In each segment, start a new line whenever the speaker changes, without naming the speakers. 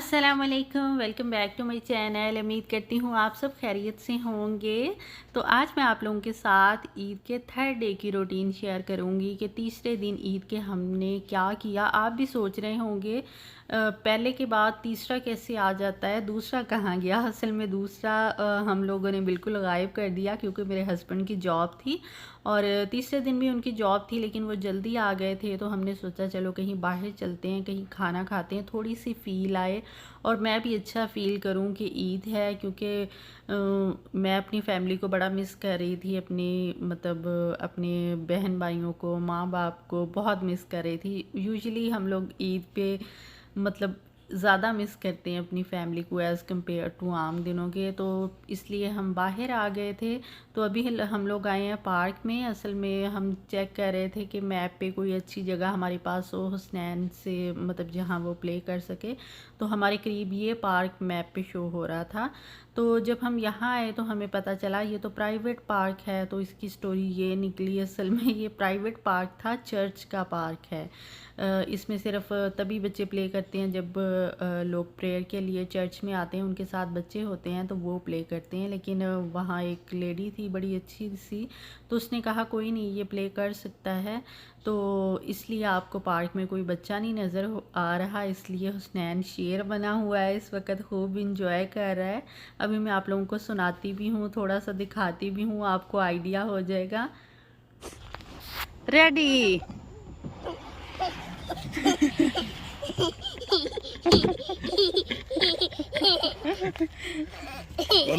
अस्सलाम वालेकुम, welcome back to my channel. उम्मीद करती हूँ आप सब खैरियत से होंगे। तो आज मैं आप लोगों के साथ ईद के थर्ड डे की रूटीन शेयर करूँगी कि तीसरे दिन ईद के हमने क्या किया। आप भी सोच रहे होंगे पहले के बाद तीसरा कैसे आ जाता है, दूसरा कहाँ गया। असल में दूसरा हम लोगों ने बिल्कुल गायब कर दिया क्योंकि मेरे हस्बैंड की जॉब थी और तीसरे दिन भी उनकी जॉब थी, लेकिन वो जल्दी आ गए थे। तो हमने सोचा चलो कहीं बाहर चलते हैं, कहीं खाना खाते हैं, थोड़ी सी फ़ील आए और मैं भी अच्छा फ़ील करूं कि ईद है। क्योंकि मैं अपनी फ़ैमिली को बड़ा मिस कर रही थी, अपने बहन भाइयों को, माँ बाप को बहुत मिस कर रही थी। यूजुअली हम लोग ईद पे मतलब ज़्यादा मिस करते हैं अपनी फैमिली को एज़ कम्पेयर टू आम दिनों के। तो इसलिए हम बाहर आ गए थे। तो अभी हम लोग आए हैं पार्क में। असल में हम चेक कर रहे थे कि मैप पे कोई अच्छी जगह हमारे पास हो हुसनैन से, जहाँ वो प्ले कर सके। तो हमारे करीब ये पार्क मैप पे शो हो रहा था। तो जब हम यहाँ आए तो हमें पता चला ये तो प्राइवेट पार्क है। तो इसकी स्टोरी ये निकली, असल में ये प्राइवेट पार्क था, चर्च का पार्क है। इसमें सिर्फ तभी बच्चे प्ले करते हैं जब लोग प्रेयर के लिए चर्च में आते हैं, उनके साथ बच्चे होते हैं तो वो प्ले करते हैं। लेकिन वहाँ एक लेडी थी बड़ी अच्छी सी, तो उसने कहा कोई नहीं, ये प्ले कर सकता है। तो इसलिए आपको पार्क में कोई बच्चा नहीं नज़र आ रहा, इसलिए हुसनैन शेर बना हुआ है, इस वक्त खूब इंजॉय कर रहा है। अभी मैं आप लोगों को सुनाती भी हूँ, थोड़ा सा दिखाती भी हूँ, आपको आइडिया हो जाएगा। रेडी।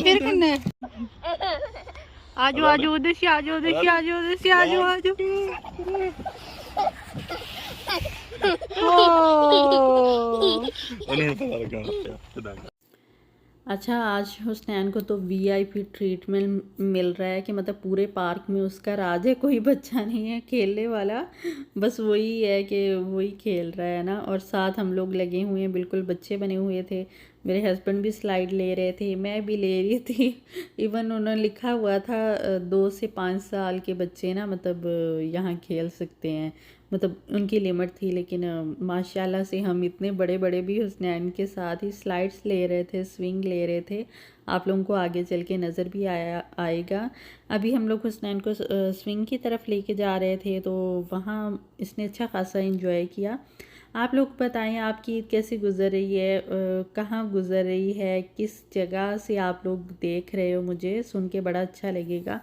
फिर करना है। आजो आजो उधर से, आजो उधर से, आजो उधर से, आजो आजो। अच्छा, आज हुसनैन को तो वीआईपी ट्रीटमेंट मिल रहा है कि पूरे पार्क में उसका राज है, कोई बच्चा नहीं है खेलने वाला, बस वही है कि वही खेल रहा है ना। और साथ हम लोग लगे हुए हैं, बिल्कुल बच्चे बने हुए थे। मेरे हस्बैंड भी स्लाइड ले रहे थे, मैं भी ले रही थी। इवन उन्होंने लिखा हुआ था 2 से 5 साल के बच्चे ना यहाँ खेल सकते हैं, उनकी लिमिट थी। लेकिन माशाल्लाह से हम इतने बड़े बड़े भी हुसनैन के साथ ही स्लाइड्स ले रहे थे, स्विंग ले रहे थे। आप लोगों को आगे चल के नज़र भी आएगा। अभी हम लोग हुसनैन को स्विंग की तरफ लेके जा रहे थे, तो वहाँ इसने अच्छा खासा इंजॉय किया। आप लोग बताएं आपकी ईद कैसी गुजर रही है, कहाँ गुजर रही है, किस जगह से आप लोग देख रहे हो, मुझे सुन के बड़ा अच्छा लगेगा।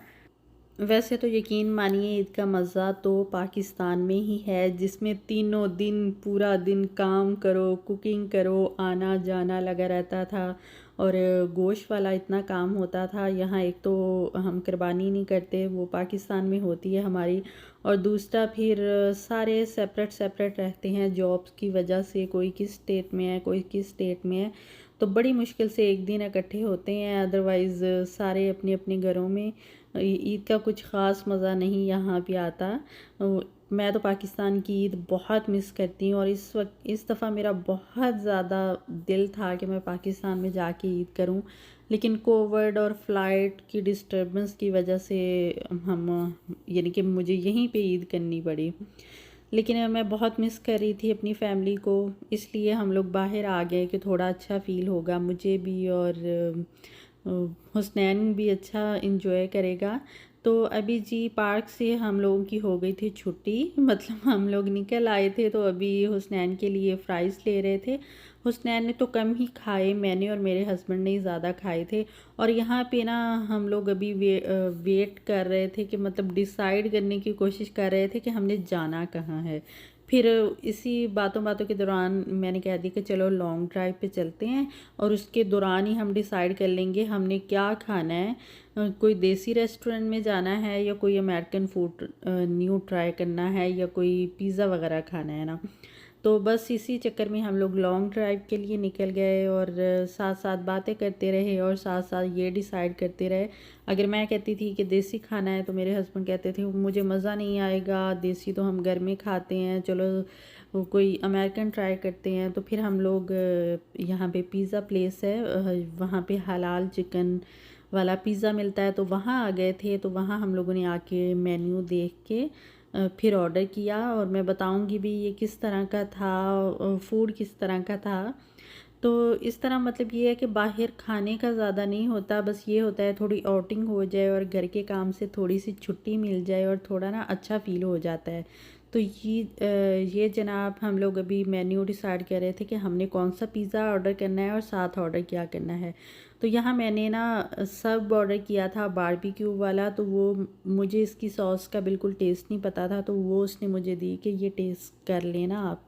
वैसे तो यकीन मानिए ईद का मज़ा तो पाकिस्तान में ही है, जिसमें तीनों दिन पूरा दिन काम करो, कुकिंग करो, आना जाना लगा रहता था और गोश्त वाला इतना काम होता था। यहाँ एक तो हम कुर्बानी नहीं करते, वो पाकिस्तान में होती है हमारी, और दूसरा फिर सारे सेपरेट सेपरेट रहते हैं जॉब्स की वजह से, कोई किस स्टेट में है, कोई किस स्टेट में है। तो बड़ी मुश्किल से एक दिन इकट्ठे होते हैं, अदरवाइज़ सारे अपने अपने घरों में। ईद का कुछ ख़ास मज़ा नहीं यहाँ पे आता। मैं तो पाकिस्तान की ईद बहुत मिस करती हूँ और इस दफ़ा मेरा बहुत ज़्यादा दिल था कि मैं पाकिस्तान में जाके ईद करूँ, लेकिन कोविड और फ़्लाइट की डिस्टर्बेंस की वजह से हम यानी कि मुझे यहीं पे ईद करनी पड़ी। लेकिन मैं बहुत मिस कर रही थी अपनी फैमिली को, इसलिए हम लोग बाहर आ गए कि थोड़ा अच्छा फ़ील होगा मुझे भी और हुसनैन भी अच्छा इंजॉय करेगा। तो अभी जी पार्क से हम लोगों की हो गई थी छुट्टी, हम लोग निकल आए थे। तो अभी हुसनैन के लिए फ़्राइज़ ले रहे थे। हुसनैन ने तो कम ही खाए, मैंने और मेरे हस्बैंड ने ही ज़्यादा खाए थे। और यहाँ पे ना हम लोग अभी वेट कर रहे थे कि डिसाइड करने की कोशिश कर रहे थे कि हमने जाना कहाँ है। फिर इसी बातों बातों के दौरान मैंने कह दी कि चलो लॉन्ग ड्राइव पे चलते हैं और उसके दौरान ही हम डिसाइड कर लेंगे हमने क्या खाना है। कोई देसी रेस्टोरेंट में जाना है या कोई अमेरिकन फूड न्यू ट्राई करना है या कोई पिज़्ज़ा वगैरह खाना है ना। तो बस इसी चक्कर में हम लोग लॉन्ग ड्राइव के लिए निकल गए और साथ साथ बातें करते रहे और साथ साथ ये डिसाइड करते रहे। अगर मैं कहती थी कि देसी खाना है तो मेरे हस्बैंड कहते थे मुझे मज़ा नहीं आएगा, देसी तो हम घर में खाते हैं, चलो कोई अमेरिकन ट्राई करते हैं। तो फिर हम लोग यहाँ पे पिज़्ज़ा प्लेस है, वहाँ पे हलाल चिकन वाला पिज़्ज़ा मिलता है, तो वहाँ आ गए थे। तो वहाँ हम लोगों ने आके मेन्यू देख के फिर ऑर्डर किया और मैं बताऊंगी भी ये किस तरह का था, फूड किस तरह का था। तो इस तरह मतलब ये है कि बाहर खाने का ज़्यादा नहीं होता, बस ये होता है थोड़ी आउटिंग हो जाए और घर के काम से थोड़ी-सी छुट्टी मिल जाए और थोड़ा ना अच्छा फ़ील हो जाता है। तो ये जनाब हम लोग अभी मेन्यू डिसाइड कर रहे थे कि हमने कौन-सा पिज़्ज़ा ऑर्डर करना है और साथ ऑर्डर क्या करना है। तो यहाँ मैंने ना सब ऑर्डर किया था बारबेक्यू वाला, तो वो मुझे इसकी सॉस का बिल्कुल टेस्ट नहीं पता था, तो वो उसने मुझे दी कि ये टेस्ट कर लेना आप।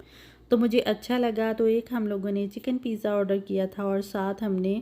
तो मुझे अच्छा लगा, तो एक हम लोगों ने चिकन पिज़्ज़ा ऑर्डर किया था और साथ हमने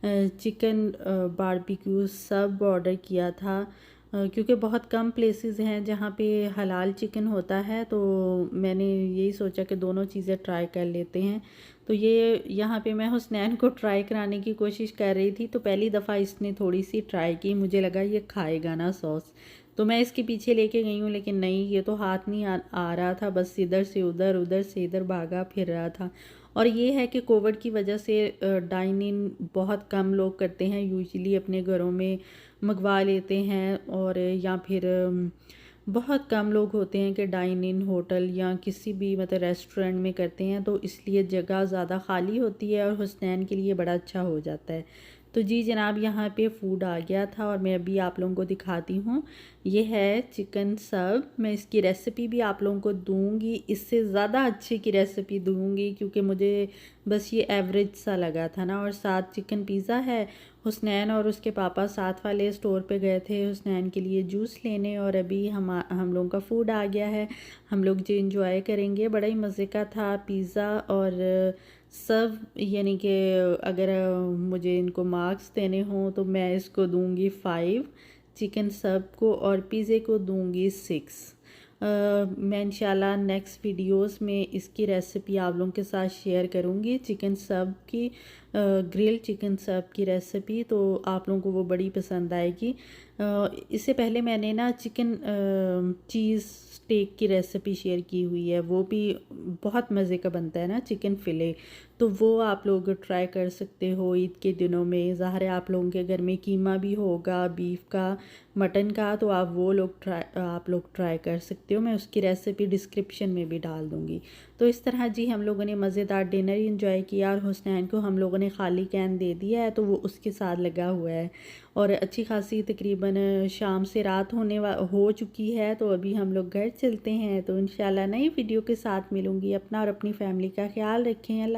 चिकन बारबेक्यू सब ऑर्डर किया था, क्योंकि बहुत कम प्लेसेस हैं जहाँ पे हलाल चिकन होता है, तो मैंने यही सोचा कि दोनों चीज़ें ट्राई कर लेते हैं। तो ये यहाँ पे मैं हुसनैन को ट्राई कराने की कोशिश कर रही थी, तो पहली दफ़ा इसने थोड़ी सी ट्राई की, मुझे लगा ये खाएगा ना सॉस, तो मैं इसके पीछे लेके गई हूँ, लेकिन नहीं, ये तो हाथ नहीं आ रहा था, बस इधर से उधर, उधर से इधर भागा फिर रहा था। और ये है कि कोविड की वजह से डाइन इन बहुत कम लोग करते हैं, यूजुअली अपने घरों में मंगवा लेते हैं, और या फिर बहुत कम लोग होते हैं कि डाइन इन होटल या किसी भी मतलब रेस्टोरेंट में करते हैं, तो इसलिए जगह ज़्यादा खाली होती है और हुसनैन के लिए बड़ा अच्छा हो जाता है। तो जी जनाब, यहाँ पे फ़ूड आ गया था और मैं अभी आप लोगों को दिखाती हूँ। ये है चिकन सब, मैं इसकी रेसिपी भी आप लोगों को दूँगी, इससे ज़्यादा अच्छे की रेसिपी दूँगी, क्योंकि मुझे बस ये एवरेज सा लगा था ना। और साथ चिकन पिज़्ज़ा है। हुसनैन और उसके पापा साथ वाले स्टोर पे गए थे हुसनैन के लिए जूस लेने, और अभी हम लोगों का फ़ूड आ गया है। हम लोग जो इंजॉय करेंगे, बड़ा ही मज़े का था पिज़्ज़ा और सब, यानी कि अगर मुझे इनको मार्क्स देने हों तो मैं इसको दूंगी 5, चिकन सब को, और पिज़्ज़े को दूंगी 6। मैं इंशाल्लाह नेक्स्ट वीडियोस में इसकी रेसिपी आप लोगों के साथ शेयर करूंगी, चिकन सब की, ग्रिल चिकन सब की रेसिपी, तो आप लोगों को वो बड़ी पसंद आएगी। इससे पहले मैंने ना चिकन चीज़ स्टेक की रेसिपी शेयर की हुई है, वो भी बहुत मज़े का बनता है ना, चिकन फ़िले, तो वो आप लोग ट्राई कर सकते हो ईद के दिनों में। ज़ाहिर है आप लोगों के घर में कीमा भी होगा, बीफ का, मटन का, तो आप आप लोग ट्राई कर सकते हो। मैं उसकी रेसिपी डिस्क्रिप्शन में भी डाल दूँगी। तो इस तरह जी हम लोगों ने मज़ेदार डिनर इंजॉय किया, और हुसनैन को हम लोगों ने खाली कैन दे दिया है, तो वो उसके साथ लगा हुआ है। और अच्छी खासी तकरीबन शाम से रात हो चुकी है, तो अभी हम लोग घर चलते हैं। तो इंशाल्लाह नई वीडियो के साथ मिलूँगी। अपना और अपनी फैमिली का ख्याल रखें। अल्लाह।